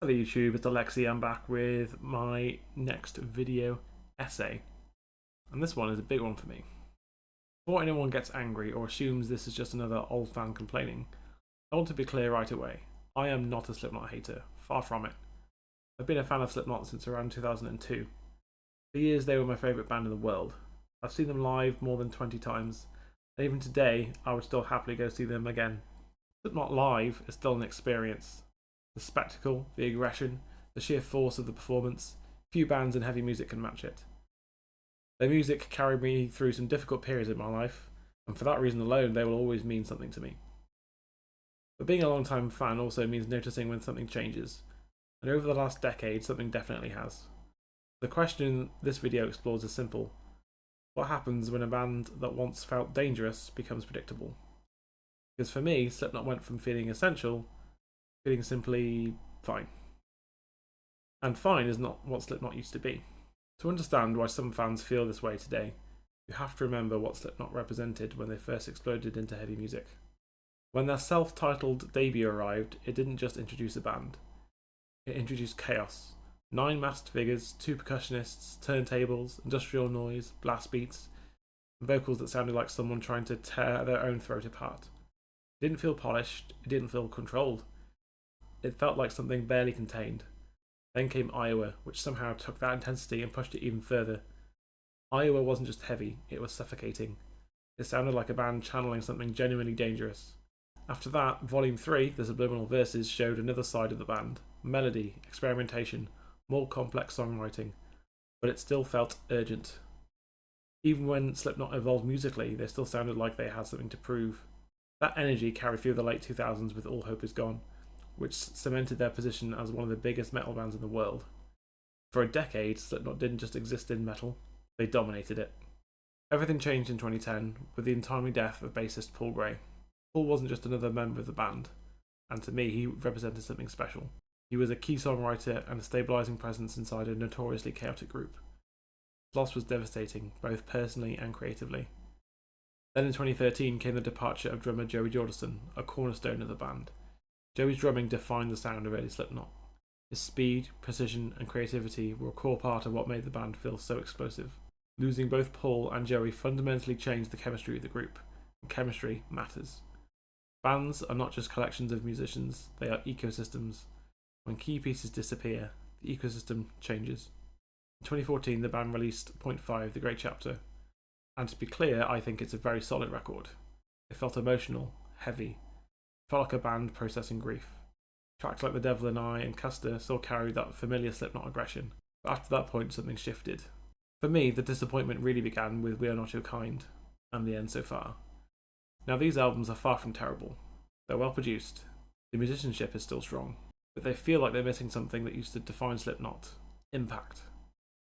Hello YouTube, it's Alexi. I'm back with my next video essay, and this one is a big one for me. Before anyone gets angry or assumes this is just another old fan complaining, I want to be clear right away. I am not a Slipknot hater, far from it. I've been a fan of Slipknot since around 2002. For years they were my favourite band in the world. I've seen them live more than 20 times, and even today I would still happily go see them again. Slipknot live is still an experience. The spectacle, the aggression, the sheer force of the performance, few bands in heavy music can match it. Their music carried me through some difficult periods in my life, and for that reason alone they will always mean something to me. But being a long-time fan also means noticing when something changes, and over the last decade something definitely has. The question this video explores is simple. What happens when a band that once felt dangerous becomes predictable? Because for me, Slipknot went from feeling essential feeling simply fine. And fine is not what Slipknot used to be. To understand why some fans feel this way today, you have to remember what Slipknot represented when they first exploded into heavy music. When their self-titled debut arrived, it didn't just introduce a band. It introduced chaos. 9 masked figures, 2 percussionists, turntables, industrial noise, blast beats, and vocals that sounded like someone trying to tear their own throat apart. It didn't feel polished, it didn't feel controlled. It felt like something barely contained. Then came Iowa, which somehow took that intensity and pushed it even further. Iowa wasn't just heavy, it was suffocating. It sounded like a band channeling something genuinely dangerous. After that, Volume 3, the Subliminal Verses, showed another side of the band. Melody, experimentation, more complex songwriting, but it still felt urgent. Even when Slipknot evolved musically, they still sounded like they had something to prove. That energy carried through the late 2000s with All Hope Is Gone, which cemented their position as one of the biggest metal bands in the world. For a decade, Slipknot didn't just exist in metal, they dominated it. Everything changed in 2010 with the untimely death of bassist Paul Gray. Paul wasn't just another member of the band, and to me he represented something special. He was a key songwriter and a stabilising presence inside a notoriously chaotic group. His loss was devastating, both personally and creatively. Then in 2013 came the departure of drummer Joey Jordison, a cornerstone of the band. Joey's drumming defined the sound of early Slipknot. His speed, precision, and creativity were a core part of what made the band feel so explosive. Losing both Paul and Joey fundamentally changed the chemistry of the group, and chemistry matters. Bands are not just collections of musicians, they are ecosystems. When key pieces disappear, the ecosystem changes. In 2014, the band released Point 5, The Great Chapter, and to be clear, I think it's a very solid record. It felt emotional, heavy. Felt like a band processing grief. Tracks like The Devil and I and Custer still carried that familiar Slipknot aggression, but after that point something shifted. For me, the disappointment really began with We Are Not Your Kind and The End So Far. Now these albums are far from terrible. They're well produced, the musicianship is still strong, but they feel like they're missing something that used to define Slipknot: impact.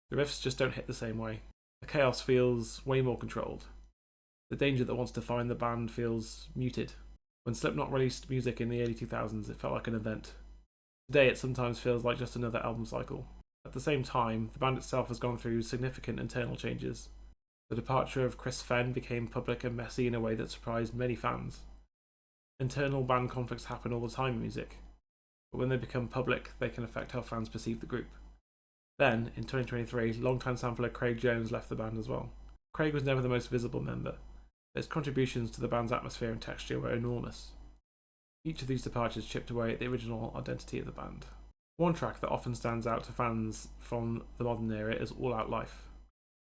The riffs just don't hit the same way. The chaos feels way more controlled. The danger that wants to define the band feels muted. When Slipknot released music in the early 2000s, it felt like an event. Today it sometimes feels like just another album cycle. At the same time, the band itself has gone through significant internal changes. The departure of Chris Fenn became public and messy in a way that surprised many fans. Internal band conflicts happen all the time in music, but when they become public, they can affect how fans perceive the group. Then, in 2023, longtime sampler Craig Jones left the band as well. Craig was never the most visible member. His contributions to the band's atmosphere and texture were enormous. Each of these departures chipped away at the original identity of the band. One track that often stands out to fans from the modern era is All Out Life,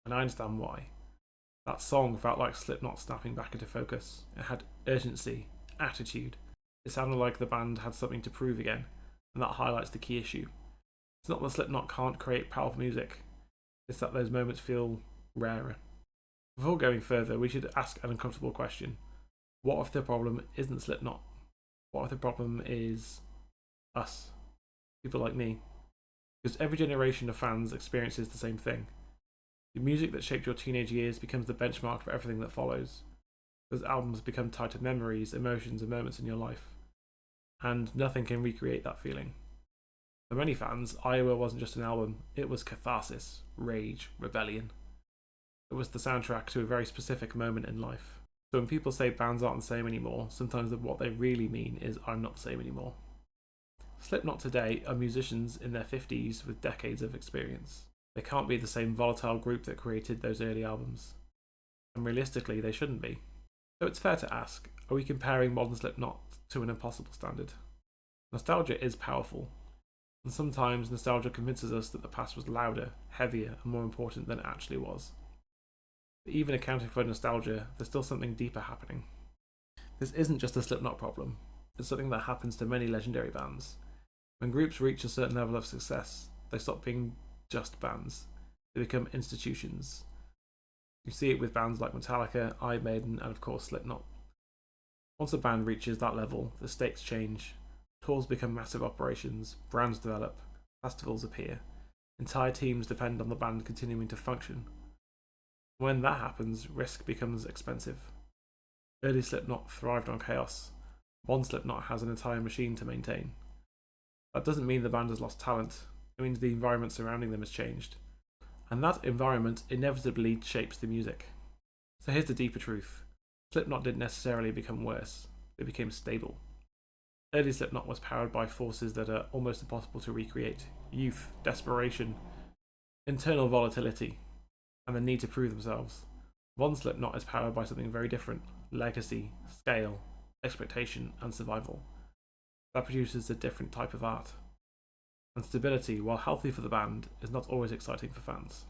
and I understand why. That song felt like Slipknot snapping back into focus. It had urgency, attitude. It sounded like the band had something to prove again, and that highlights the key issue. It's not that Slipknot can't create powerful music, it's that those moments feel rarer. Before going further, we should ask an uncomfortable question. What if the problem isn't Slipknot? What if the problem is us? People like me? Because every generation of fans experiences the same thing. The music that shaped your teenage years becomes the benchmark for everything that follows. Those albums become tied to memories, emotions, and moments in your life. And nothing can recreate that feeling. For many fans, Iowa wasn't just an album, it was catharsis, rage, rebellion. It was the soundtrack to a very specific moment in life. So when people say bands aren't the same anymore, sometimes what they really mean is I'm not the same anymore. Slipknot today are musicians in their 50s with decades of experience. They can't be the same volatile group that created those early albums. And realistically, they shouldn't be. So it's fair to ask, are we comparing modern Slipknot to an impossible standard? Nostalgia is powerful, and sometimes nostalgia convinces us that the past was louder, heavier, and more important than it actually was. But even accounting for nostalgia, there's still something deeper happening. This isn't just a Slipknot problem, it's something that happens to many legendary bands. When groups reach a certain level of success, they stop being just bands, they become institutions. You see it with bands like Metallica, Iron Maiden, and of course Slipknot. Once a band reaches that level, the stakes change. Tours become massive operations, brands develop, festivals appear. Entire teams depend on the band continuing to function. When that happens, risk becomes expensive. Early Slipknot thrived on chaos. Modern Slipknot has an entire machine to maintain. That doesn't mean the band has lost talent, it means the environment surrounding them has changed. And that environment inevitably shapes the music. So here's the deeper truth. Slipknot didn't necessarily become worse, they became stable. Early Slipknot was powered by forces that are almost impossible to recreate: youth, desperation, internal volatility, and the need to prove themselves. Modern Slipknot is powered by something very different: legacy, scale, expectation, and survival. That produces a different type of art. And stability, while healthy for the band, is not always exciting for fans.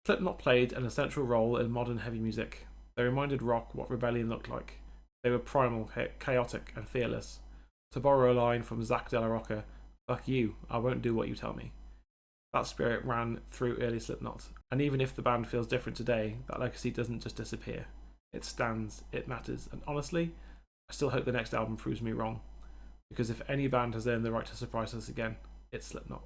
Slipknot played an essential role in modern heavy music. They reminded rock what rebellion looked like. They were primal, chaotic, and fearless. To borrow a line from Zach De La Rocca, "Fuck you, I won't do what you tell me." That spirit ran through early Slipknot, and even if the band feels different today, that legacy doesn't just disappear. It stands, it matters, and honestly, I still hope the next album proves me wrong. Because if any band has earned the right to surprise us again, it's Slipknot.